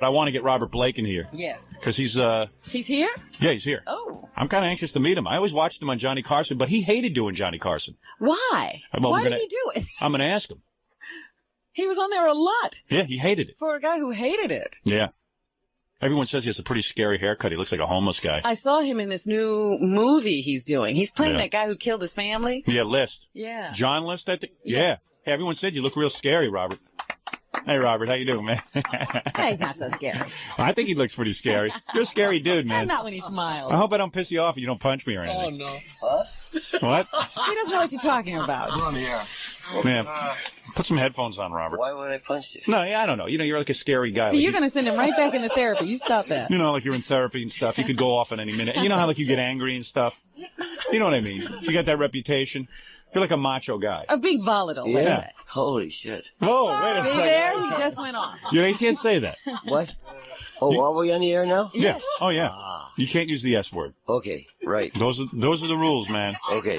I want to get Robert Blake in here. Yes. Because he's He's here? Yeah, he's here. Oh. I'm kind of anxious to meet him. I always watched him on Johnny Carson, but he hated doing Johnny Carson. Why? Well, Why did he do it? I'm going to ask him. He was on there a lot. Yeah, he hated it. For a guy who hated it. Yeah. Everyone says he has a pretty scary haircut. He looks like a homeless guy. I saw him in this new movie he's doing. He's playing Yeah. that guy who killed his family. Yeah, List. Yeah. John List, I think. Yeah. Hey, everyone said you look real scary, Robert. Hey, Robert, how you doing, man? Hey, he's not so scary. I think he looks pretty scary. You're a scary dude, man. Not when he smiles. I hope I don't piss you off and you don't punch me or anything. Oh, no. Huh? What? He doesn't know what you're talking about. We're on the air. Man, put some headphones on, Robert. Why would I punch you? No, yeah, I don't know. You know, you're like a scary guy. See, Like you're going to send him right back into therapy. You stop that. You know, like you're in therapy and stuff. You could go off at any minute. And you know how, like, you get angry and stuff? You know what I mean? You got that reputation. You're like a macho guy. A big volatile, let's Yeah. say. Holy shit. Whoa, wait a See second. there? He just went off. You can't say that. What? Oh, are we on the air now? Yeah. Oh, yeah. You can't use the S word. Okay, right. Those are the rules, man. Okay,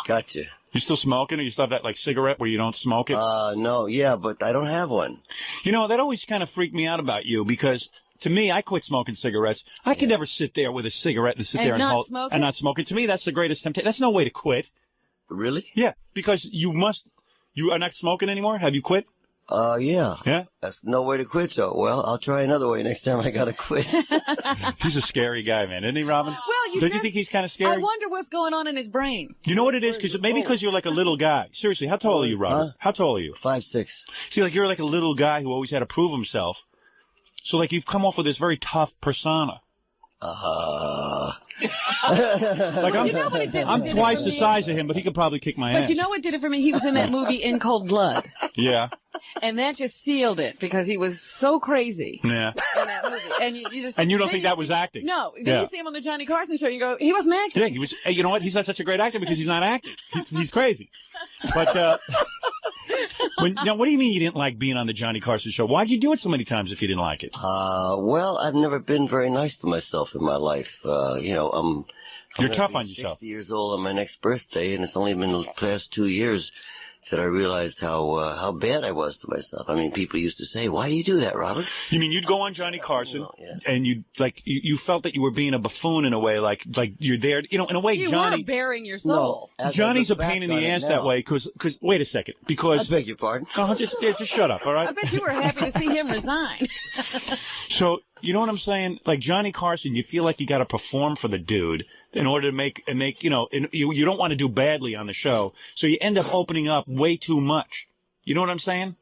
gotcha. You still smoking, or you still have that, like, cigarette where you don't smoke it? No, yeah, but I don't have one. You know, that always kind of freaked me out about you, because to me, I quit smoking cigarettes. I could never sit there with a cigarette and sit And there not hold smoke and it? not smoke it. To me, that's the greatest temptation. That's no way to quit. Really? Yeah, because you are not smoking anymore? Have you quit? Yeah. Yeah? That's no way to quit, though. Well, I'll try another way next time I gotta quit. He's a scary guy, man, isn't he, Robin? Well, Don't you think he's kind of scary? I wonder what's going on in his brain. You know what it is? Because you're like a little guy. Seriously, how tall are you, Robert? Huh? How tall are you? 5'6". See, like you're like a little guy who always had to prove himself. So like you've come off with this very tough persona. Like I'm twice the size of him, but he could probably kick my ass. But you know what did it for me? He was in that movie In Cold Blood. Yeah. And that just sealed it because he was so crazy Yeah. in that movie. And you just And you don't then think that was acting? No. Then you see him on the Johnny Carson show, you go, he wasn't acting. Yeah, he was. Hey, you know what? He's not such a great actor because he's not acting. He's crazy. But now, what do you mean you didn't like being on the Johnny Carson show? Why'd you do it so many times if you didn't like it? Well, I've never been very nice to myself in my life. I'm You're gonna tough be on yourself. 60 years old on my next birthday, and it's only been the past 2 years that I realized how bad I was to myself. I mean, people used to say, "Why do you do that, Robert?" You mean you'd go on Johnny Carson Yeah. and you felt that you were being a buffoon in a way, like you're there, in a way, You Johnny. were bearing your soul. as I Johnny's a look back pain in the on it ass now- that way, because wait a second, I because beg your pardon. just shut up, all right? I bet you were happy to see him resign. So you know what I'm saying? Like Johnny Carson, you feel like you got to perform for the dude in order to make and you don't want to do badly on the show, so you end up opening up way too much. You know what I'm saying?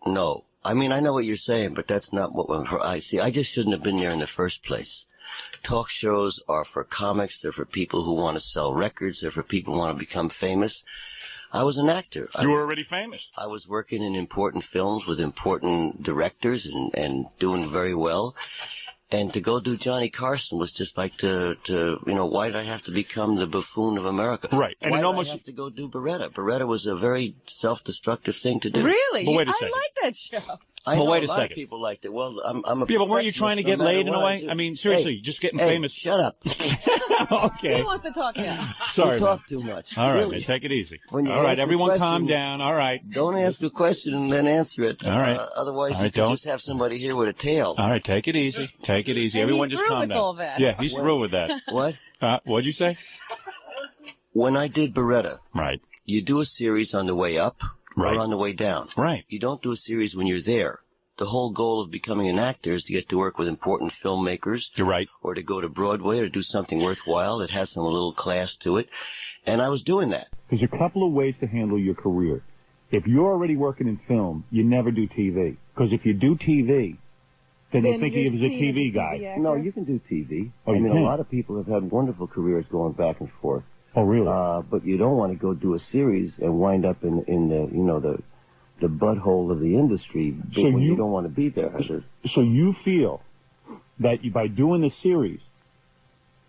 No. I mean, I know what you're saying, but that's not what I see. I just shouldn't have been there in the first place. Talk shows are for comics. They're for people who want to sell records. They're for people who want to become famous. I was an actor. You were already famous. I was working in important films with important directors and doing very well. And to go do Johnny Carson was just like why did I have to become the buffoon of America? Right. And why it did almost I have to go do Beretta? Beretta was a very self-destructive thing to do. Really? But wait a I second. like that show. I Well, know wait a a lot second. of people liked it. Well, I'm a Yeah, but weren't you trying to perfectionist get no matter laid in a what way? do. I mean, seriously, Hey, just getting hey, famous. Shut up. Okay. He wants to talk now. Sorry, You man. talk too much. All right, Really. man. Take it easy. When you All right, ask a everyone question- calm down. All right. Don't ask a question and then answer it. All right. Otherwise, All you right, could don't. just have somebody here with a tail. All right, take it easy. Take it easy. And Everyone he's just through calm with down. all that. Yeah, he's through with that. What? What'd you say? When I did Beretta, Right. you do a series on the way up Right. or on the way down. Right. You don't do a series when you're there. The whole goal of becoming an actor is to get to work with important filmmakers. You're right. Or to go to Broadway or to do something worthwhile that has some little class to it. And I was doing that. There's a couple of ways to handle your career. If you're already working in film, you never do TV. Because if you do TV, then you think of you as a TV guy. No, you can do TV. Oh, I you mean, can? a lot of people have had wonderful careers going back and forth. Oh, really? But you don't want to go do a series and wind up in the butthole of the industry So when you- you don't want to be there. So you feel that by doing the series,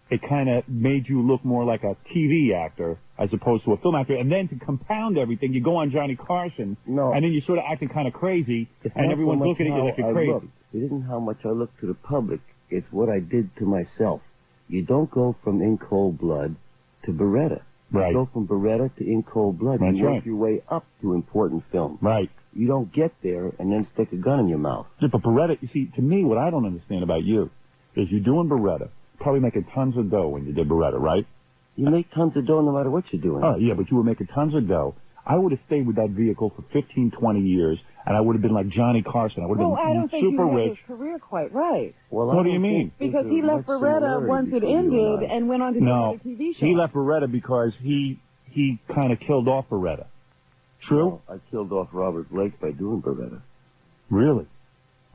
it kind of made you look more like a TV actor as opposed to a film actor. And then to compound everything, you go on Johnny Carson, No. and then you're sort of acting kind of crazy, It's and not everyone's so much looking at you how like you're I crazy. look. It isn't how much I look to the public. It's what I did to myself. You don't go from In Cold Blood to Beretta. You Right. go from Beretta to In Cold Blood. That's you work right. your way up to important films. Right. You don't get there and then stick a gun in your mouth. Yeah, but Beretta, you see, to me, what I don't understand about you is you're doing Beretta, probably making tons of dough when you did Beretta, right? You make tons of dough no matter what you're doing. Oh, yeah, but you were making tons of dough. I would have stayed with that vehicle for 15, 20 years, and I would have been like Johnny Carson. I would have Well, I don't been think super you had rich. his career quite right. Well, What do you mean? Because he left Beretta once it ended and went on to do No, another TV show. he left Beretta because he kind of killed off Beretta. True? I killed off Robert Blake by doing Beretta. Really?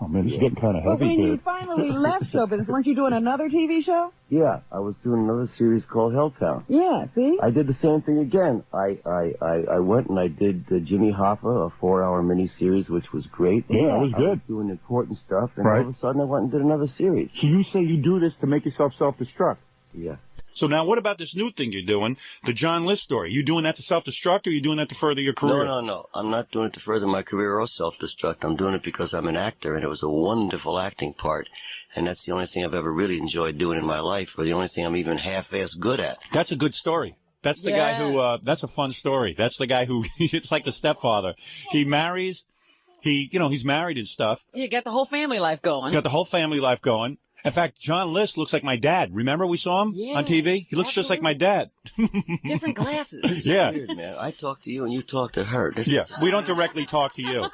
Oh, man, this is getting kind of But heavy when here. you finally left show business, weren't you doing another TV show? Yeah, I was doing another series called Helltown. Yeah, see? I did the same thing again. I went and I did Jimmy Hoffa, a 4-hour miniseries, which was great. Yeah, it was I good. was doing important stuff, and Right. all of a sudden I went and did another series. So you say you do this to make yourself self-destruct? Yeah. So now what about this new thing you're doing, the John List story? You doing that to self-destruct, or you doing that to further your career? No. I'm not doing it to further my career or self-destruct. I'm doing it because I'm an actor, and it was a wonderful acting part. And that's the only thing I've ever really enjoyed doing in my life, or the only thing I'm even half-assed good at. That's a good story. That's the guy who, that's a fun story. That's the guy who, it's like the stepfather. He marries, he's married and stuff. You get the whole family life going. Got the whole family life going. In fact, John List looks like my dad. Remember we saw him on TV? He looks just like my dad. Different glasses. Yeah. Weird, man. I talk to you and you talk to her. Yeah. We don't directly talk to you.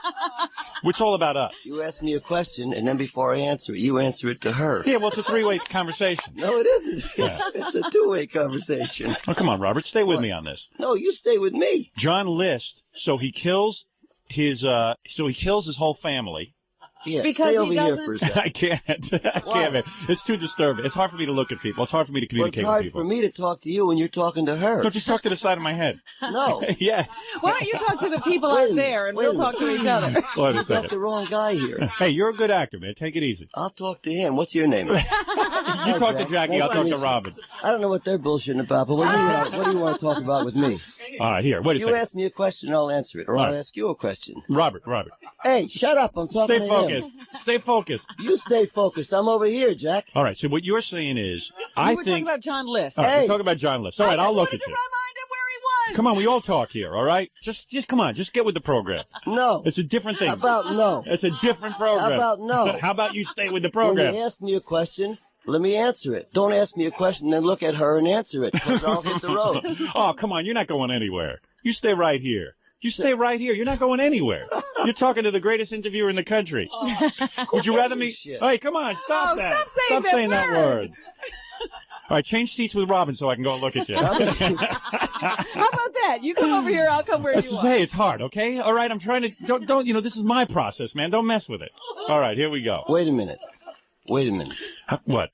It's all about us. You ask me a question, and then before I answer it, you answer it to her. Yeah, well, it's a three-way conversation. No, it isn't. It's a two-way conversation. Oh, come on, Robert. Stay with me on this. No, you stay with me. John List, so he kills his whole family. Yeah, Because stay he over here doesn't- for a second. I can't, man. It's too disturbing. It's hard for me to look at people. It's hard for me to Well, it's communicate hard with people. for me to talk to you when you're talking to her. No, just talk to the side of my head. No. Yes. Why don't you talk to the people Wait a out minute, there and wait a we'll talk to each other? Wait a You got the second. wrong guy here. Hey, you're a good actor, man. Take it easy. I'll talk to him. What's your name? You talk to Jackie. I'll talk to Robin. I don't know what they're bullshitting about, but what do you want to talk about with me? All right, here. Wait a You second. ask me a question, I'll answer it, or All I'll right. ask you a question. Robert. Hey, shut up! I'm talking Stay to focused. him. Stay focused. You stay focused. I'm over here, Jack. All right. So what you're saying is, We I were talking think. about John List. All right, Hey. we're talking about John List. All right, I'll look at you. Remind him where he was. Come on, we all talk here. All right. Just come on. Just get with the program. No. It's a different thing. How about no? It's a different program. How about no? How about you stay with the When program? you ask me a question, let me answer it. Don't ask me a question, then look at her and answer it, because I'll hit the road. Oh, come on. You're not going anywhere. You stay right here. You stay right here. You're not going anywhere. You're talking to the greatest interviewer in the country. Would you rather me? Shit. Hey, come on. Stop Oh, that. stop saying that word. All right, change seats with Robin so I can go and look at you. How about that? You come over here, I'll come where Let's you just are. say it's hard, okay? All right, I'm trying to don't this is my process, man. Don't mess with it. All right, here we go. Wait a minute. What?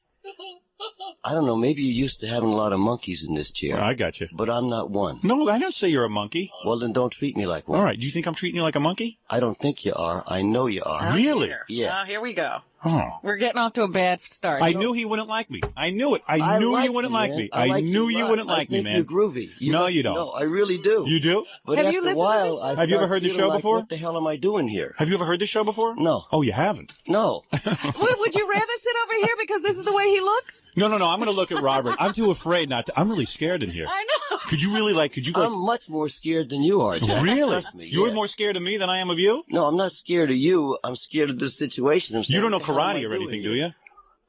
I don't know, maybe you're used to having a lot of monkeys in this chair, I got you. but I'm not one. No, I don't say you're a monkey. Well, then don't treat me like one. All right, do you think I'm treating you like a monkey? I don't think you are. I know you are. Really? Yeah. Oh, here we go. Oh. We're getting off to a bad start. I knew he wouldn't like me. I knew it. I knew like you wouldn't like man. me. I like knew a you lot. wouldn't like I me, think man. you're groovy. No, you don't. No, I really do. You do? But Have after you a listened to while, this? I Have you ever start heard the feeling show like, before? What the hell am I doing here? Have you ever heard this show before? No. Oh, you haven't? No. Would you rather sit over here because this is the way he looks? No. I'm going to look at Robert. I'm too afraid not to. I'm really scared in here. I know. Could you I'm much more scared than you are, Jack. Really? Trust me. You're yeah. more scared of me than I am of you? No, I'm not scared of you. I'm scared of this situation. I'm saying, You don't know what the hell am karate I or doing anything, here? do you?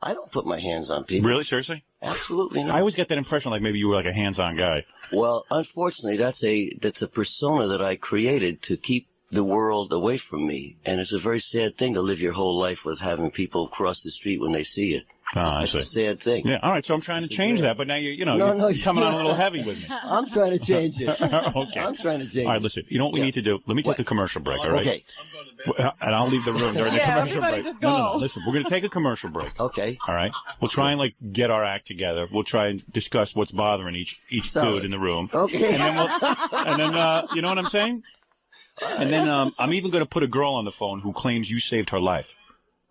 I don't put my hands on people. Really? Seriously? Absolutely not. I always get that impression like maybe you were like a hands-on guy. Well, unfortunately, that's a persona that I created to keep the world away from me. And it's a very sad thing to live your whole life with having people cross the street when they see you. Oh, I That's see. a sad thing. Yeah, all right, so I'm trying to change that, but now you're No, you're coming on a you're little not. heavy with me. I'm trying to change it. Okay. I'm trying to change All right, it. listen, you know what we Yeah. need to do? Let me take a commercial break, all right? Okay. And I'll leave the room during the Yeah, commercial everybody break. just No. go. Listen, we're going to take a commercial break. Okay. All right? We'll try and, like, get our act together. We'll try and discuss what's bothering each Solid. dude in the room. Okay. And then, you know what I'm saying? And then I'm even going to put a girl on the phone who claims you saved her life.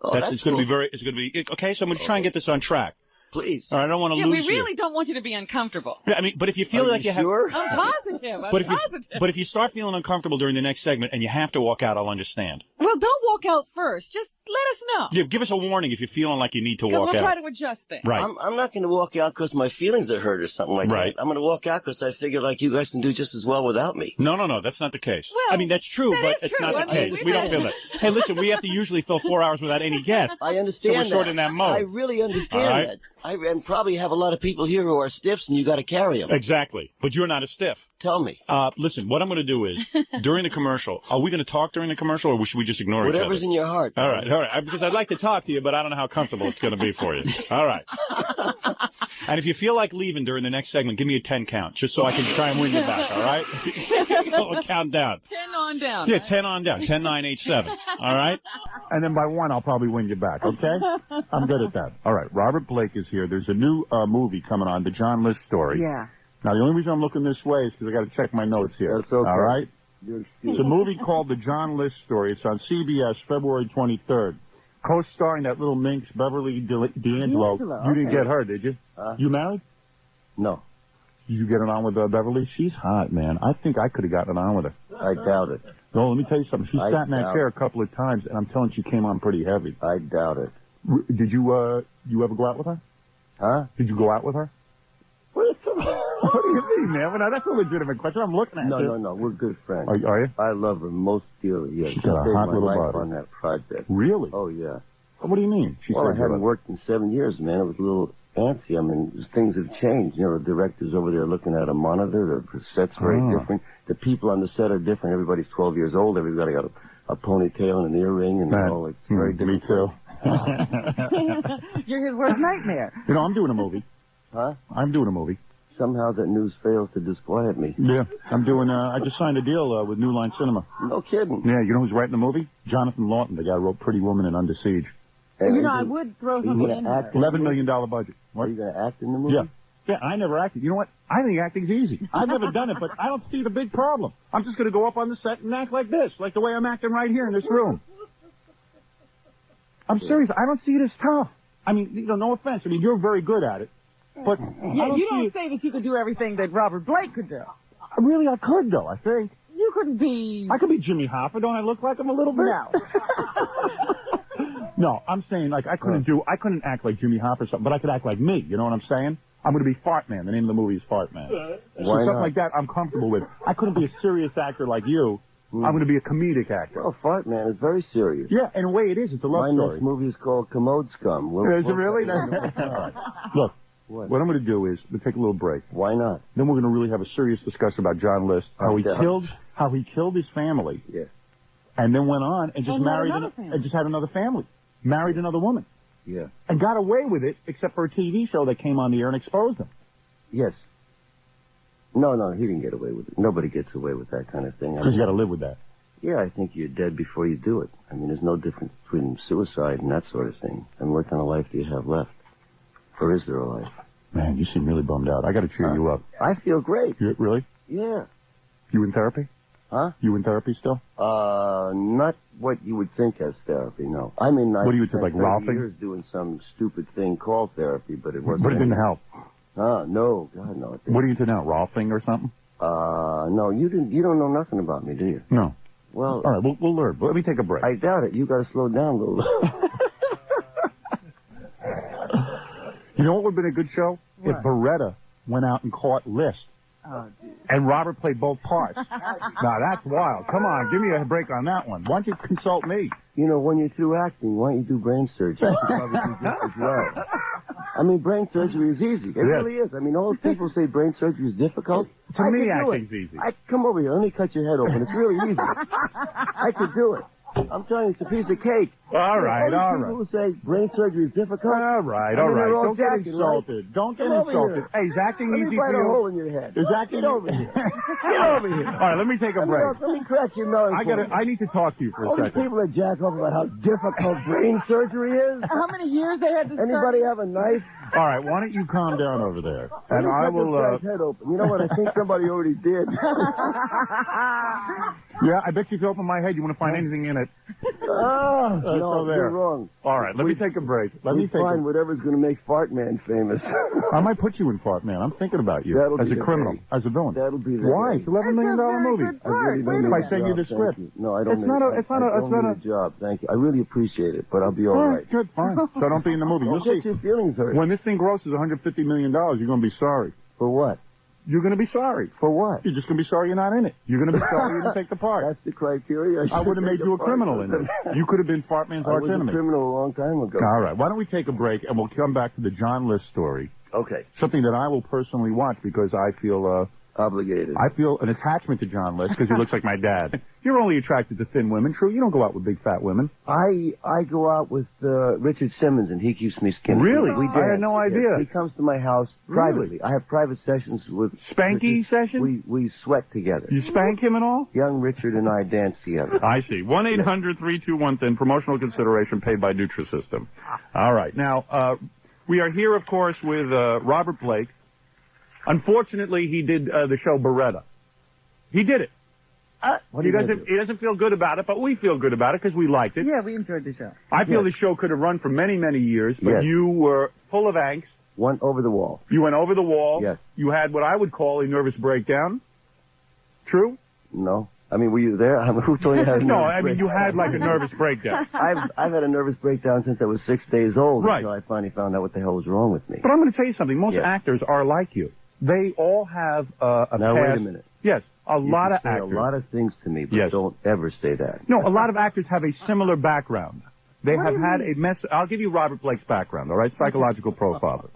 Oh, that's it's going to cool. be it's going to be, okay, so I'm going to try and get this on track. Please. All right, I don't want to Yeah, lose we really don't want you to be uncomfortable. you. I mean, but if you feel Are like you you have, sure? I'm positive. I'm but positive. if you start feeling uncomfortable during the next segment and you have to walk out, I'll understand. Well, don't walk out first. Just let us know. Yeah, give us a warning if you're feeling like you need to Because walk we'll out. try to adjust things. Right. I'm not going to walk out because my feelings are hurt or something like Right. that. I'm going to walk out because I figure like you guys can do just as well without me. No, that's not the case. Well, I mean, that's true, that but is it's true. not I the mean, case. We don't feel that. Hey, listen, we have to usually fill 4 hours without any guests. I understand So we're that. sort of in that mode. I really understand All right. that. And probably have a lot of people here who are stiffs, and you got to carry them. Exactly. But you're not a stiff. Tell me. Listen, what I'm going to do is, during the commercial, are we going to talk during the commercial, or should we just ignore Whatever's each other? in your heart. All right. Because I'd like to talk to you, but I don't know how comfortable it's going to be for you. All right. And if you feel like leaving during the next segment, give me a 10 count, just so I can try and win you back, all right? We'll count down. 10 on down. Yeah, 10 on down. 10, 9, 8, 7. All right? And then by 1, I'll probably win you back, okay? I'm good at that. All right, Robert Blake is here. There's a new movie coming on, The John List Story. Yeah. Now, the only reason I'm looking this way is because I got to check my notes here. That's okay. All right? You're It's a movie called The John List Story. It's on CBS February 23rd. Co-starring that little minx, Beverly D'Angelo. You didn't get her, did you? You married? No, Did you get it on with Beverly? She's hot, man. I think I could have gotten it on with her. I doubt it. No, let me tell you something. She I sat in that doubt chair a couple of times, and I'm telling you, she came on pretty heavy. I doubt it. Did you ever go out with her? Huh? Did you go out with her? What do you mean, man? Well, now, that's a legitimate question. I'm looking at you. No. We're good friends. Are you? I love her most dearly. Yeah, She's she got a saved hot my little life body. on that project. Really? Oh yeah. What do you mean? She Well, I said you hadn't were- worked in 7 years, man. It was a little antsy. I mean, things have changed. You know, the director's over there looking at a monitor. The set's very different. The people on the set are different. Everybody's 12 years old. Everybody got a ponytail and an earring, and all. It's very different. Me too. You're his worst nightmare. You know, I'm doing a movie. Huh? I'm doing a movie. Somehow that news fails to disquiet me. Yeah, I'm doing. I just signed a deal with New Line Cinema. No kidding. Yeah, you know who's writing the movie? Jonathan Lawton, the guy who wrote Pretty Woman and Under Siege. And I would throw are you something gonna in act there. $11 million budget. Are you going to act in the movie? Yeah. Yeah, I never acted. You know what? I think acting's easy. I've never done it, but I don't see the big problem. I'm just going to go up on the set and act like this, like the way I'm acting right here in this room. I'm serious. I don't see it as tough. I mean, you know, no offense. I mean, you're very good at it. But Yeah, you don't say that you could do everything that Robert Blake could do. Really, I could, though, I think. You couldn't be... I could be Jimmy Hoffa. Don't I look like him a little bit? No. No, I'm saying, like, I couldn't act like Jimmy Hoffa or something, but I could act like me. You know what I'm saying? I'm going to be Fart Man. The name of the movie is Fart Man. So Why stuff not? like that I'm comfortable with. I couldn't be a serious actor like you. I'm going to be a comedic actor. Well, Fart Man is very serious. Yeah, in a way it is. It's a love My story. next movie is called Commode Scum. Is it really? All right. Look, what I'm going to do is we'll take a little break. Why not? Then we're going to really have a serious discussion about John List, how he killed his family, Yeah. and then went on and just And had married another family. and just had another family, married another woman, Yeah. and got away with it, except for a TV show that came on the air and exposed him. Yes. No, he didn't get away with it. Nobody gets away with that kind of thing. Because you got to live with that. Yeah, I think you're dead before you do it. I mean, there's no difference between suicide and that sort of thing. And what kind of life do you have left? Or is there a life? Man, you seem really bummed out. I got to cheer you up. I feel great. Really? Yeah. You in therapy? Huh? You in therapy still? Not what you would think as therapy, no. I mean, I What do you spent think, like 30 Ralphing? years doing some stupid thing called therapy, but it wasn't. But it didn't help. No, God, no. It didn't. What are you into now? Rolfing or something? No, you don't know nothing about me, do you? No. Well, All right, we'll learn. But let me take a break. I doubt it. You got to slow down a little. You know what would have been a good show? If Beretta went out and caught List. And Robert played both parts. Now, that's wild. Come on, give me a break on that one. Why don't you consult me? You know, when you're through acting, why don't you do brain surgery? You could probably do just as well. I mean, brain surgery is easy. It really is. I mean, all the people say brain surgery is difficult. To I me, could do acting's it. easy. Come over here. Let me cut your head open. It's really easy. I could do it. I'm telling you, it's a piece of cake. All right. People who say brain surgery is difficult. All right. They're all Don't get jacking, right? insulted. Don't get Come over insulted. here. Hey, is acting Let easy me for bite a hole you? in your head. Is acting Get over here. Get over here. All right, let me take a break. Let me crack your melon. I need to talk to you for All a these second. people that jack off about how difficult brain surgery is. How many years they had to Anybody have a knife? All right, why don't you calm down over there? Let And me I cut this will, guy's head open. You know what? I think somebody already did. yeah, I bet you if you open my head, you want to find anything in it. No, there. you're wrong. All right, let me take a break. We find whatever's going to make Fart Man famous. I might put you in Fart Man. I'm thinking about you That'll as be a the criminal, day. as a villain. That'll be the Why? day. It's $11 million movie. I really don't If I need a send you job, the thank script. you. No, I don't It's need not a- I it's not a- don't it's not need a job, thank you. I really appreciate it, but I'll be all right. Good, fine. So don't be in the movie. Don't You'll get see. your feelings hurt. When this thing grosses $150 million, you're going to be sorry. For what? You're going to be sorry. For what? You're just going to be sorry you're not in it. You're going to be sorry you didn't take the part. That's the criteria. I would have made you a criminal in it. You could have been Fart Man's I arch was a enemy. criminal a long time ago. All right. Why don't we take a break and we'll come back to the John List story. Okay. Something that I will personally watch because I feel Obligated. I feel an attachment to John List because he looks like my dad. You're only attracted to thin women, true? You don't go out with big fat women. I go out with Richard Simmons, and he keeps me skinny. Really? We I had dance. no idea. He comes to my house privately. I have private sessions with Spanky Richard. session? We sweat together. You spank him and all? Young Richard and I dance together. I see. 1-800-321-THIN, promotional consideration paid by Nutrisystem. All right. Now, we are here, of course, with Robert Blake. Unfortunately, he did the show Beretta. He did it. What He are you gonna doesn't. do? He doesn't feel good about it, but we feel good about it because we liked it. Yeah, we enjoyed the show. I feel Yes. the show could have run for many, many years, but Yes. you were full of angst. One over the wall. You went over the wall. Yes. You had what I would call a nervous breakdown. True? No. I mean, were you there? I mean, who told you I had a No, nervous I mean you had like a nervous breakdown. I've had a nervous breakdown since I was 6 days old. Right. Until I finally found out what the hell was wrong with me. But I'm going to tell you something. Most Yes. actors are like you. They all have a Now, past. wait a minute. Yes, a You lot can of say actors. a lot of things to me, but Yes. don't ever say that. No, a lot of actors have a similar background. They have had a mess. I'll give you Robert Blake's background, all right? Psychological profile.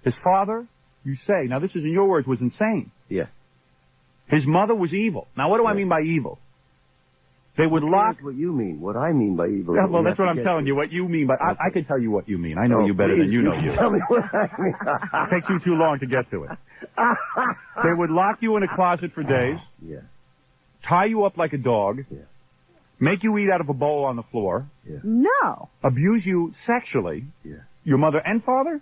His father, you say, now this is in your words, was insane. Yeah. His mother was evil. Now, what do I mean by evil? They would lock. That's what you mean. What I mean by evil. Yeah, is well, you that's have what to I'm get telling to. you. What you mean by I can tell you what you mean. I know Oh, you better than please, you know you. Tell me what I mean. It takes you too long to get to it. They would lock you in a closet for days, Yeah. tie you up like a dog, Yeah. make you eat out of a bowl on the floor, No. abuse you sexually. Yeah. Your mother and father?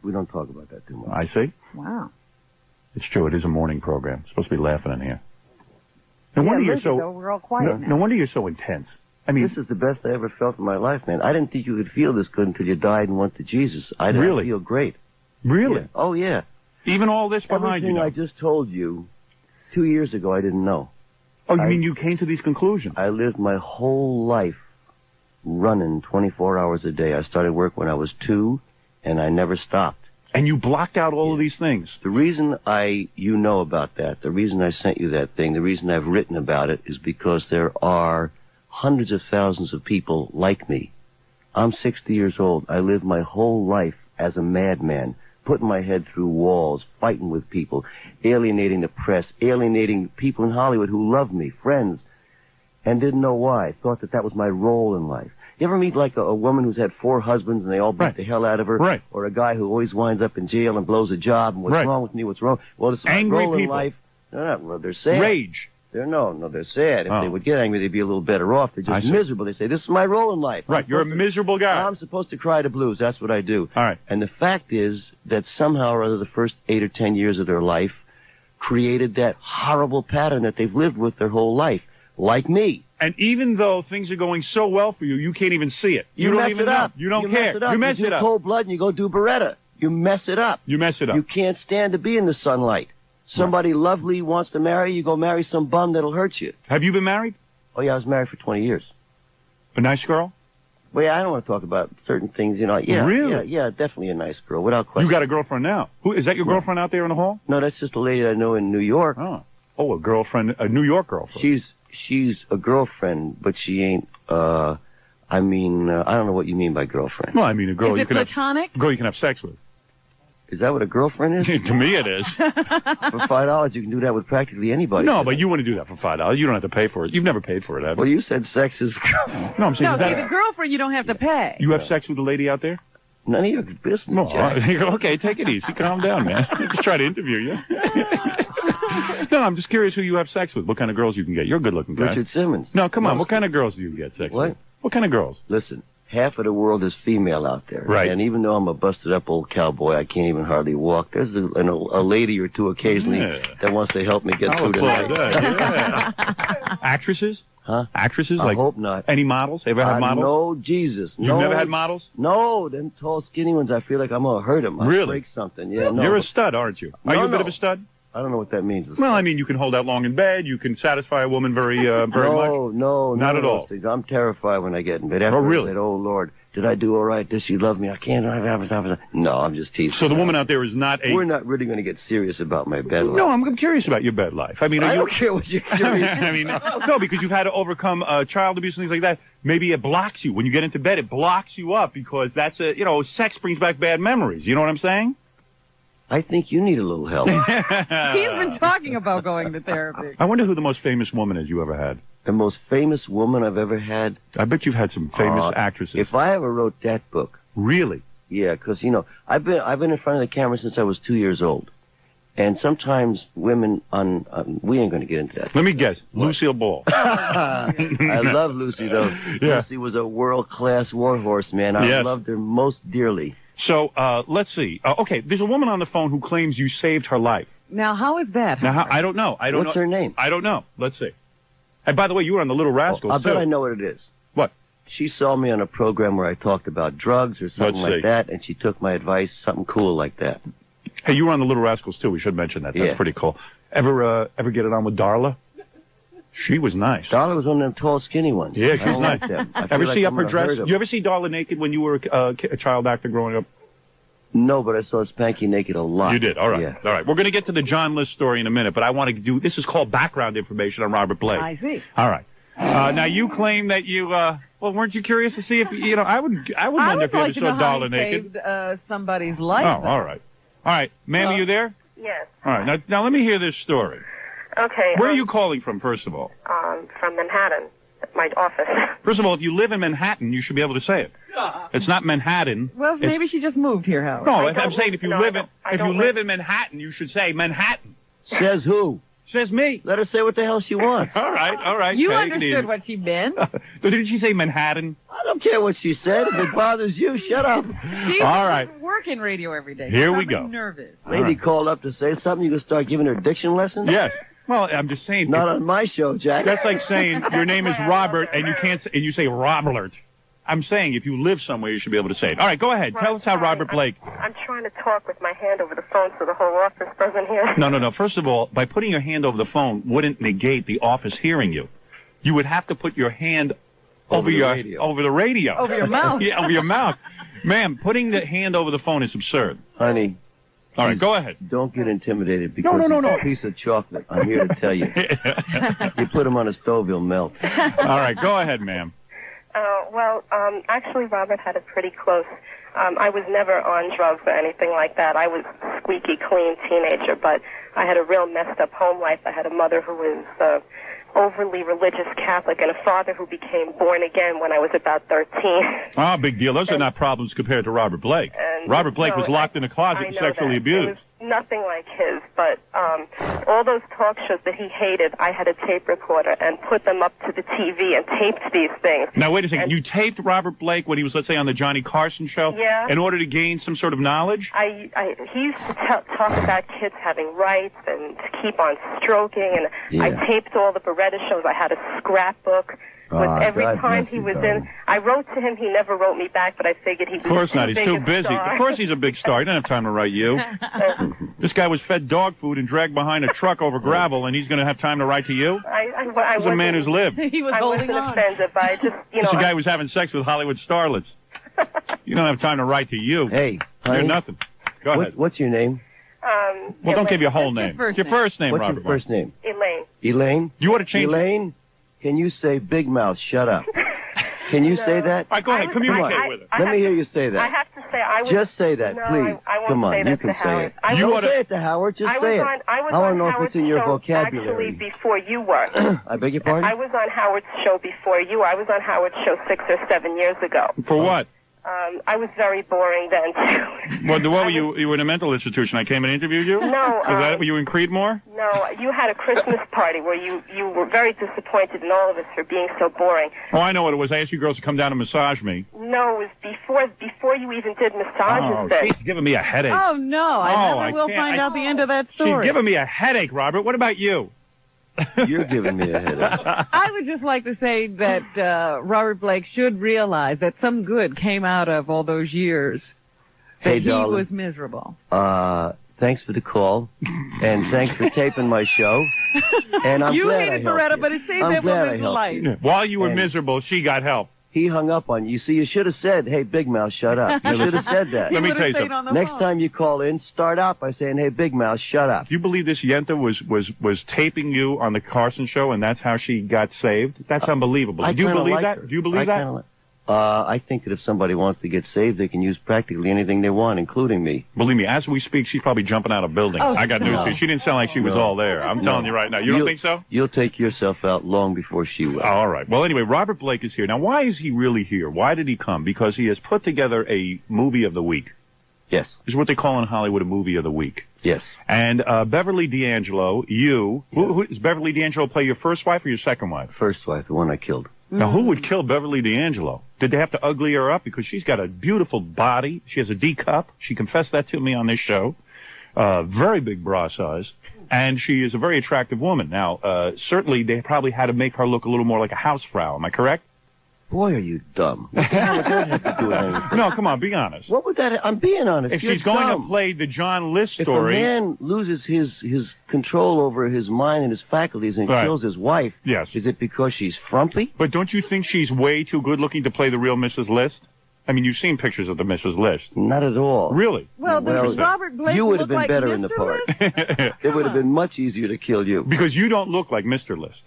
We don't talk about that too much. I see. Wow. It's true. It is a morning program. It's supposed to be laughing in here. No wonder you're though, so. we're all quiet now. No wonder you're so intense. I mean, This is the best I ever felt in my life, man. I didn't think you could feel this good until you died and went to Jesus. I didn't Really? feel great. really, Yeah. Oh, yeah. even all this behind Everything you. I Now. just told you 2 years ago, I didn't know. Oh, you I- mean you came to these conclusions? I lived my whole life running 24 hours a day. I started work when I was 2, and I never stopped. And you blocked out all of these things. The reason you know about that, the reason I sent you that thing, the reason I've written about it is because there are hundreds of thousands of people like me. I'm 60 years old. I lived my whole life as a madman, putting my head through walls, fighting with people, alienating the press, alienating people in Hollywood who loved me, friends, and didn't know why. Thought that was my role in life. You ever meet like a woman who's had 4 husbands and they all beat Right. the hell out of her? Right. Or a guy who always winds up in jail and blows a job and what's Right. wrong with me, what's wrong? Well, it's my Angry role in people. life. No, they're sad. Rage. They're they're sad. If Oh. they would get angry, they'd be a little better off. They're I just see. miserable. They say, this is my role in life. Right. You're a miserable guy. I'm supposed to cry the blues. That's what I do. All right. And the fact is that somehow or other the first 8 or 10 years of their life created that horrible pattern that they've lived with their whole life. Like me. And even though things are going so well for you, you can't even see it. You don't mess even it up. know. You don't Mess care. it up. You mess do it up. cold blood and you go do Beretta. You mess it up. You mess it up. You can't stand to be in the sunlight. Somebody lovely wants to marry you, go marry some bum that'll hurt you. Have you been married? Oh, yeah, I was married for 20 years. A nice girl? Well, yeah, I don't want to talk about certain things, you know. Yeah, Really? Yeah, definitely a nice girl, without question. You got a girlfriend now. Who is that? Your girlfriend out there in the hall? No, that's just a lady I know in New York. Oh, a girlfriend, a New York girlfriend. She's a girlfriend, but she ain't, I don't know what you mean by girlfriend. Well, I mean a girl Is you it can platonic? have. A girl you can have sex with. Is that what a girlfriend is? To me, it is. For $5, you can do that with practically anybody. No, but you want to do that for $5. You don't have to pay for it. You've never paid for it, have you? Well, you said sex is... No, I'm saying No, is see, that the girlfriend you don't have to pay. you have sex with a lady out there? None of your business, No. Jack. Okay, take it easy. Calm down, man. Just try to interview you. No, I'm just curious who you have sex with. What kind of girls you can get. You're a good-looking guy. Richard Simmons. No, come on. What kind of girls do you get sex What? with? What kind of girls? Listen, half of the world is female out there. Right. And even though I'm a busted-up old cowboy, I can't even hardly walk. There's a lady or two occasionally Yeah. that wants to help me get I'll through the applaud night. that. Yeah. Actresses? Huh? Actresses? I Like hope not. any models? Ever had models? No, Jesus. You've no. never had models? No, them tall, skinny ones, I feel like I'm going to hurt them. I'll Really? break something. Yeah, no. You're a stud, aren't you? Are No, you a bit no. of a stud? I don't know what that means. Well, I mean, you can hold out long in bed. You can satisfy a woman very much. No, Not none at of all. those things. I'm terrified when I get in bed. After Oh, really? I said, oh, Lord, did I do all right? Does she love me? I can't. No, I'm just teasing. So the woman out there is not a... We're not really going to get serious about my bed life. No, I'm curious about your bed life. I mean, I are don't you... care what you're curious I mean, no, because you've had to overcome child abuse and things like that. Maybe it blocks you. When you get into bed, it blocks you up because that's sex brings back bad memories. You know what I'm saying? I think you need a little help. He's been talking about going to therapy. I wonder who the most famous woman is you ever had. The most famous woman I've ever had. I bet you've had some famous actresses. If I ever wrote that book. Really? Yeah, because, I've been in front of the camera since I was 2 years old. And sometimes women we ain't going to get into that. Let me guess. Lucille Ball. I love Lucy, though. Yeah. Lucy was a world-class warhorse, man. I Yes. loved her most dearly. So, let's see. Okay, there's a woman on the phone who claims you saved her life. Now, how is that? Now, I don't know. What's her name? I don't know. Let's see. And by the way, you were on the Little Rascals, I too. bet I know what it is. What? She saw me on a program where I talked about drugs or something Let's see. like that, and she took my advice, something cool like that. Hey, you were on the Little Rascals, too. We should mention that. That's Yeah. pretty cool. Ever get it on with Darla? She was nice. Darla was one of them tall, skinny ones. Yeah, I she's don't nice. like them. I feel Ever like see I'm up her gonna dress? hurt 'em. You ever see Darla naked when you were a child actor growing up? No, but I saw Spanky naked a lot. You did. All right. Yeah. All right. We're going to get to the John List story in a minute, but I want to do, this is called background information on Robert Blake. I see. All right. Now you claim that you, well, weren't you curious to see if, I would wonder if you ever like to saw know how Darla he naked. saved somebody's life. Oh, all right. All right. Ma'am, are you there? Yes. All right. Now let me hear this story. Okay. Where are you calling from, first of all? From Manhattan, my office. First of all, if you live in Manhattan, you should be able to say it. It's not Manhattan. Well, It's- maybe she just moved here, Howard. No, I I'm don't saying live- if you no, live I in don't- I if you don't live live- in Manhattan, you should say Manhattan. Says who? Says me. Let her say what the hell she wants. All right. You take it understood easy. what she meant. Didn't she say Manhattan? I don't care what she said. If it bothers you, shut up. She All right. doesn't work in radio every day. Here She's we go. Nervous. Lady called up to say something. You can start giving her diction lessons? Yes. Well, I'm just saying. Not on my show, Jack. That's like saying your name is Robert and you can't and you say Robert. I'm saying if you live somewhere, you should be able to say it. All right, go ahead. Tell us how Robert Blake. I'm trying to talk with my hand over the phone so the whole office doesn't hear. No. First of all, by putting your hand over the phone wouldn't negate the office hearing you. You would have to put your hand over the your radio. over the radio. Over your mouth. Yeah, over your mouth. Ma'am, putting the hand over the phone is absurd. Honey, All right, go ahead. don't get intimidated because No. it's a piece of chocolate. I'm here to tell you. You put him on a stove, he'll melt. All right, go ahead, ma'am. Actually, Robert had it pretty close. I was never on drugs or anything like that. I was a squeaky clean teenager, but I had a real messed up home life. I had a mother who was overly religious Catholic and a father who became born again when I was about 13. Ah, big deal. Those are not problems compared to Robert Blake. And Robert Blake no, was locked in a closet I and know sexually that. abused. It was nothing like his, but all those talk shows that he hated, I had a tape recorder and put them up to the TV and taped these things. Now, wait a second. And You taped Robert Blake when he was, let's say, on the Johnny Carson show? Yeah. In order to gain some sort of knowledge? He used to talk about kids having rights and to keep on stroking, and Yeah. I taped all the Beretta shows. I had a scrapbook with every God time bless he you, was darling. in. I wrote to him. He never wrote me back, but I figured he was Of course not. He's big too a busy. star. Of course he's a big star. He doesn't have time to write you. This guy was fed dog food and dragged behind a truck over gravel, and he's going to have time to write to you? I He's a man who's lived. He was I holding wasn't on. offended, but I just, This is a guy who was having sex with Hollywood starlets. You don't have time to write to you. Hey, You're honey, nothing. Go ahead. what's your name? Well, don't give your whole What's your name. first Your name? first name, What's Robert your first name? Elaine. Elaine? You ought to change it. Elaine, can you say Big Mouth, shut up? Can you say that? All right, go ahead. I Communicate was- with her. Let me hear you say I that. have to say, I was. Just say that, No, please. I won't Come on, say you that can to say Howard. it. I You Don't was- oughta- say it to Howard, just I say was it. on, I was I want on to know if Howard's it's in your show vocabulary. actually before you were. I beg your pardon? I was on Howard's show before you. I was on Howard's show 6 or 7 years ago. For what? I was very boring then too. What were you? You were in a mental institution. I came and interviewed you? No, Was that, were you in Creedmoor? No, you had a Christmas party where you were very disappointed in all of us for being so boring. Oh, I know what it was. I asked you girls to come down and massage me. No, it was before you even did massages Oh, then. she's giving me a headache. Oh, no. I Oh, never I will can't- find I- out the end of that She's story. giving me a headache, Robert. What about you? You're giving me a headache. I would just like to say that Robert Blake should realize that some good came out of all those years that Hey, he darling. was miserable. Thanks for the call, and thanks for taping my show. And I'm You glad I hated helped Beretta, you. but it saved I'm that glad I woman's helped life. you. While you were And- miserable, she got help. He hung up on you. You see, you should have said, "Hey, Big Mouth, shut up." You should have said that. Let me He tell you would've stayed something. on the Next phone. time you call in, start out by saying, "Hey, Big Mouth, shut up." Do you believe this Yenta was taping you on the Carson show, and that's how she got saved? That's unbelievable. Do you kinda believe like that? her. Do you believe that? I think that if somebody wants to get saved, they can use practically anything they want, including me. Believe me, as we speak, she's probably jumping out of building. Oh, I got news no. for you. She didn't sound like she was No. all there. I'm telling you right now. You don't think so? You'll take yourself out long before she will. Oh, all right. Well, anyway, Robert Blake is here. Now, why is he really here? Why did he come? Because he has put together a movie of the week. Yes, This is what they call in Hollywood a movie of the week. yes. And Beverly D'Angelo, you, who does Beverly D'Angelo play your first wife or your second wife? First wife, the one I killed. Now, who would kill Beverly D'Angelo? Did they have to ugly her up? Because she's got a beautiful body. She has a D cup. She confessed that to me on this show. Very big bra size. And she is a very attractive woman. Now, certainly they probably had to make her look a little more like a housefrau. Am I correct? Boy, are you dumb. What the hell would that have to do with anything? No, come on, be honest. What would that? I'm being honest. If You're she's going dumb. to play the John List If story, a man loses his control over his mind and his faculties and Right. kills his wife, yes. is it because she's frumpy? But don't you think she's way too good looking to play the real Mrs. List? I mean, you've seen pictures of the Mrs. List. Not at all. Really? Well, does Well, Robert Blake you would have look been like better Mr. in the part. List? It would have been much easier to kill you. Because you don't look like Mr. List.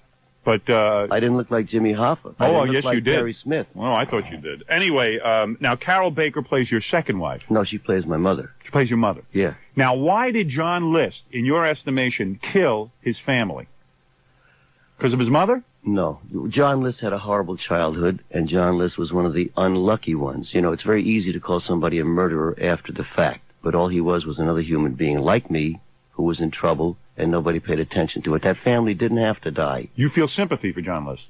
But, I didn't look like Jimmy Hoffa. I Oh, didn't look yes, like you did. Barry Smith. well, I thought you did. Anyway, now Carol Baker plays your second wife. No, she plays my mother. She plays your mother. Yeah. Now, why did John List, in your estimation, kill his family? Because of his mother? No. John List had a horrible childhood, and John List was one of the unlucky ones. You know, it's very easy to call somebody a murderer after the fact, but all he was another human being like me who was in trouble, and nobody paid attention to it. That family didn't have to die. You feel sympathy for John List.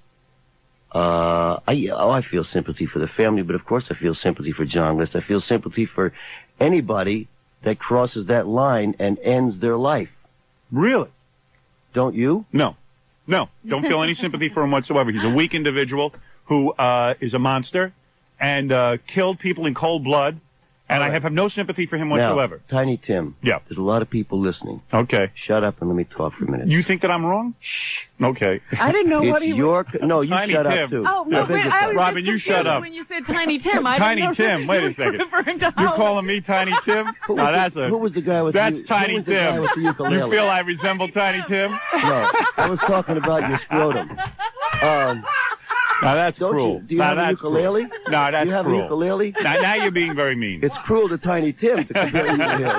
I feel sympathy for the family, but of course I feel sympathy for John List. I feel sympathy for anybody that crosses that line and ends their life. Really? Don't you? No. No. Don't feel any sympathy for him whatsoever. He's a weak individual who is a monster and killed people in cold blood. And I have no sympathy for him whatsoever. Now, Tiny Tim. Yeah. There's a lot of people listening. Okay. Shut up and let me talk for a minute. You think that I'm wrong? Shh. Okay. I didn't know what It's he was. your... No, you Tiny shut Tim. up, too. Oh, no, I beg wait, your I pardon. was Robin, just you shut confused up. when you said Tiny Tim. I Tiny didn't know Tim, wait a second. referring to You're Howard. calling me Tiny Tim? Who Now was that's the, a... who was the guy with That's the, Tiny who was the guy Tim. with the ukulele? You feel I resemble Tiny Tim? No, I was talking about your scrotum. Now that's Don't cruel. you? Do you Now have a that's ukulele? Cruel. No, that's Do you have cruel. a ukulele? Now you're being very mean. It's cruel to Tiny Tim to compare you to him.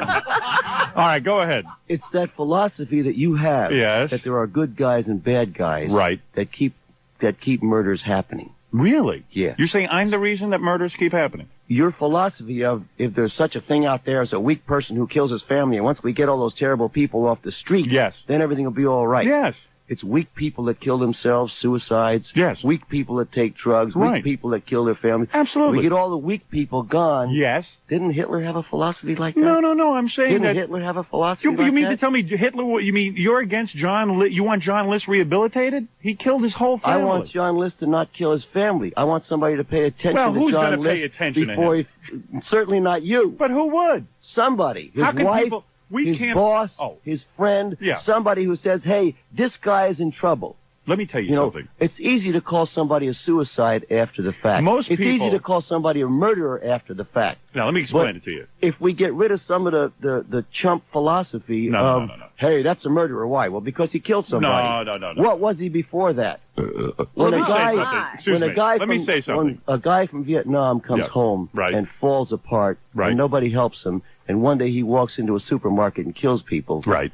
All right, go ahead. It's that philosophy that you have. Yes. That there are good guys and bad guys. Right. That keep murders happening. Really? Yeah. You're saying I'm the reason that murders keep happening? Your philosophy of if there's such a thing out there as a weak person who kills his family, and once we get all those terrible people off the street, Yes. then everything will be all right. Yes. It's weak people that kill themselves, suicides. Yes. Weak people that take drugs. Right. Weak people that kill their family. Absolutely. We get all the weak people gone. Yes. Didn't Hitler have a philosophy like that? No. I'm saying Didn't that. Hitler have a philosophy You like mean that? to tell me Hitler? You mean you're against John? You want John List rehabilitated? He killed his whole I family. want John List to not kill his family. I want somebody to pay attention Well, to who's John gonna pay List attention to before him? he... Certainly not you. But who would? Somebody. His How can wife, people? We his can't. boss, Oh. his friend, Yeah. somebody who says, hey, this guy is in trouble. Let me tell you, You know, something. it's easy to call somebody a suicide after the fact. Most it's people- easy to call somebody a murderer after the fact. Now let me explain But it to you. if we get rid of some of the chump philosophy No. of, hey, that's a murderer. Why? Well, because he killed somebody. No. What was he before that? Let When me a say guy, something. Excuse when a me. guy Let from, me say something. when a guy from Vietnam comes Yeah. home Right. and falls apart, Right. and nobody helps him, and one day he walks into a supermarket and kills people. Right.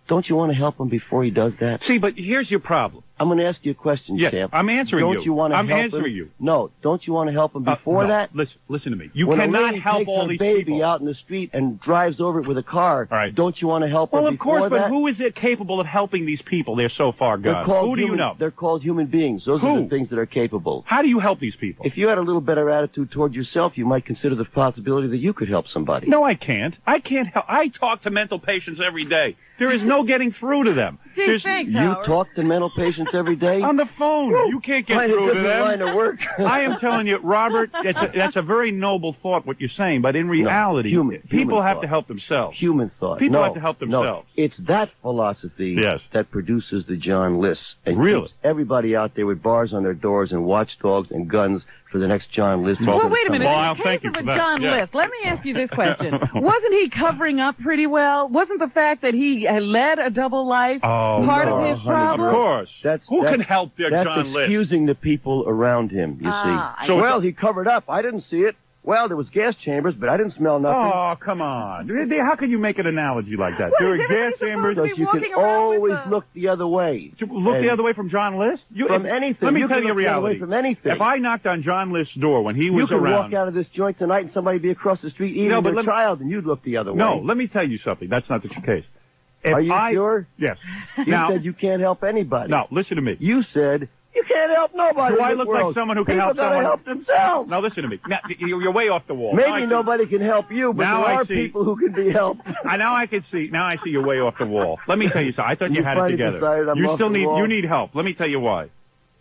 Don't you want to help him before he does that? See, but here's your problem. I'm going to ask you a question, Yes, champ. I'm answering don't you. you want to I'm help answering him? you. No, don't you want to help him before No. that? Listen to me. You when a cannot lady help takes all her these baby people. out in the street and drives over it with a car, All right. don't you want to help Well, her of before course, but that? who is it capable of helping these people? They're so far They're gone. called Who do you human, know? They're called human beings. Those are Who? the things that are capable. How do you help these people? If you had a little better attitude toward yourself, you might consider the possibility that you could help somebody. No, I can't. I can't help. I talk to mental patients every day. There is no getting through to them. Gee, thanks, You Howard. talk to mental patients every day? On the phone. You can't get Quite a through to different line them. of work. I am telling you, Robert, that's a very noble thought, what you're saying, but in reality, human people have thought. to help themselves. Human thought. People no, have to help no. themselves. It's that philosophy Yes. that produces the John Lists. And Really? keeps everybody out there with bars on their doors and watchdogs and guns for the next John List. Well, wait a minute. Well, In the thank case you of for a that. John Yeah. List, let me ask you this question. Wasn't he covering up pretty well? Wasn't the fact that he had led a double life part of his 100%. problem? Of course. Who that's- can help their That's John List? excusing the people around him, you Ah, see. So Well, he covered up. I didn't see it. Well, there was gas chambers, but I didn't smell nothing. Oh, come on. How can you make an analogy like that? There are isn't gas he chambers. supposed to Because you can walking around with always a- look the other way. Look And the other way from John List? From anything. Let me You tell can you a look the other way reality. from anything. If I knocked on John List's door when he You was could around... walk out of this joint tonight and somebody be across the street eating No, but their let me- child, and you'd look the other way. No, let me tell you something. That's not the case. If Are you I- sure? Yes. You Now, said you can't help anybody. no, listen to me. You said you can't help nobody. Do in I this look like world. someone who can People help gotta someone? help themselves. Now, listen to me. Now, you're way off the wall. Now I Maybe see- nobody can help you, but Now there I are see. people who can be helped. Now I see you're way off the wall. Let me tell you something. I thought you You had it finally together. decided I'm You off still the wall? you need help. Let me tell you why.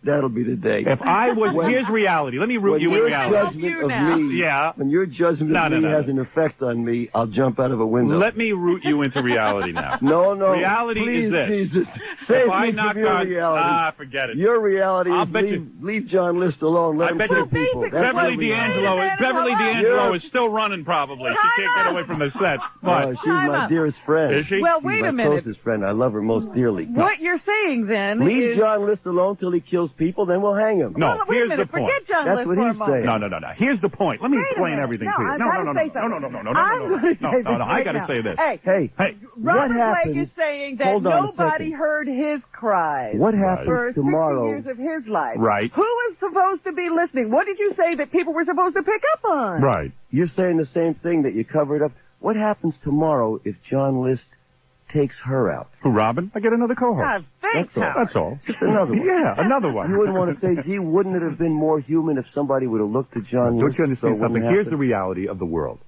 That'll be the day. If I was, here's reality. Let me root when you in your reality. judgment You of now. me, Yeah. when your judgment No, of no, me no, has no. an effect on me, I'll jump out of a window. Let me root you into reality now. No, no. Reality Please, is this. Jesus, If save I me knock from your on, reality. forget it. Your reality I'll is bet leave John List alone. Let I him bet kill you people. basically- That's Beverly your reality. D'Angelo is still running probably. She can't get away from the set. Oh, But she's my Time out. dearest friend. is she? Well, She's wait my a minute. closest friend. I love her most dearly. What you're saying then Leave is... John List alone till he kills people, then we'll hang him. No, Well, wait a here's minute. the point. Forget John That's List what for a he's moment. saying. No. Here's the point. Let me Wait a explain minute. everything No, to you. I've No. gotta say something. I'm gonna say No. this I right got to now. say this. Hey, Hey, Hey, what Robert Blake happens? is saying that Hold on a nobody second. heard his cries. What For happens 60 tomorrow? years of his life. Right. Who was supposed to be listening? What did you say that people were supposed to pick up on? right. You're saying the same thing that you covered up. What happens tomorrow if John List takes her out? Who, Robin? I get another co-host. God, thanks, That's all. Howard. That's all. Just another one. Yeah, another one. You wouldn't want to say, gee, wouldn't it have been more human if somebody would have looked at John Don't List? you so understand it something? wouldn't Here's the happen? reality of the world.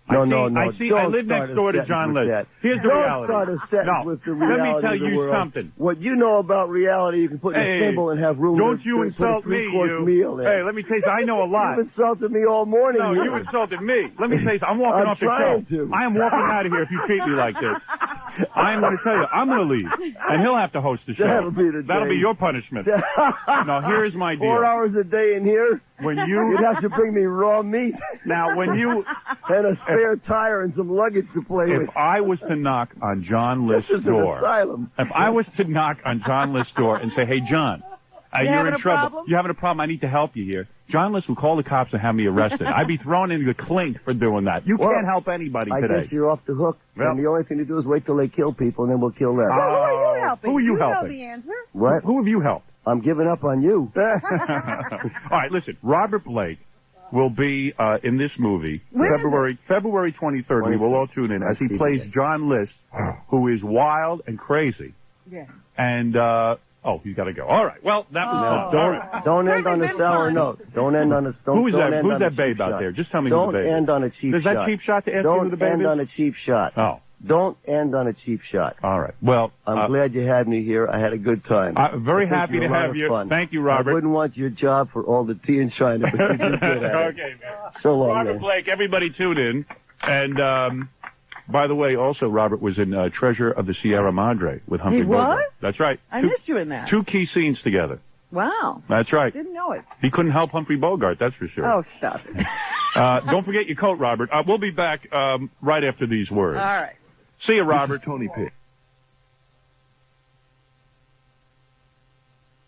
No, I no. see. I Don't live start next a door to sentence John with List. that. Here's the Don't reality. start a sentence No. with the Let me reality tell of the you world. something. What you know about reality, you can put in Hey, a symbol and have room Don't to you put a insult me, three-course you. meal in. Hey, let me tell you, I know a lot. You've insulted me all morning. No, you insulted me. Let me tell you, I'm walking I'm off the trying show. to. I am walking out of here if you treat me like this. I am going to tell you, I'm going to leave, and he'll have to host the show. That'll be the That'll day. be your punishment. Now, here's my deal. 4 hours a day in here. When You'd you have to bring me raw meat now, when you, and a spare tire and some luggage to play with. if I was to knock on John This List's is an door, asylum. if I was to knock on John List's door and say, "Hey, John, you're having in a trouble. problem? You're having a problem. I need to help you here." John List would call the cops and have me arrested. I'd be thrown into the clink for doing that. You Well, can't help anybody I today. guess you're off the hook. Well- And the only thing to do is wait till they kill people, and then we'll kill them. Who are you helping? Who are you know helping? the answer. What? Who have you helped? I'm giving up on you. All right, listen. Robert Blake will be in this movie When is February 23rd. We will all tune in as he plays John List, who is wild and crazy. Yeah. And he's got to go. All right. Well, that was fun. All right. Don't end on a Been sour fun. note. Don't end on a. Don't, Who's don't that? end Who's on a that babe cheap out shot. there? Just tell me Don't who the babe end is. on a cheap Is shot. that cheap shot to ask you Don't who the babe end is? on a cheap shot. Oh, Don't end on a cheap shot. all right. Well, I'm glad you had me here. I had a good time. I'm very I think happy you're to a lot have of you. fun. Thank you, I Robert. wouldn't want your job for all the tea in China, but you did good at it. Okay, man. So long, Robert man. Blake, everybody tune in. And by the way, also Robert was in Treasure of the Sierra Madre with Humphrey He was? Bogart. That's right. I Two- missed you in that. Two key scenes together. Wow. That's right. Didn't know it. He couldn't help Humphrey Bogart, that's for sure. Oh, stop it. Don't forget your coat, Robert. We'll be back right after these words. All right. See you, Robert. Tony Pitt.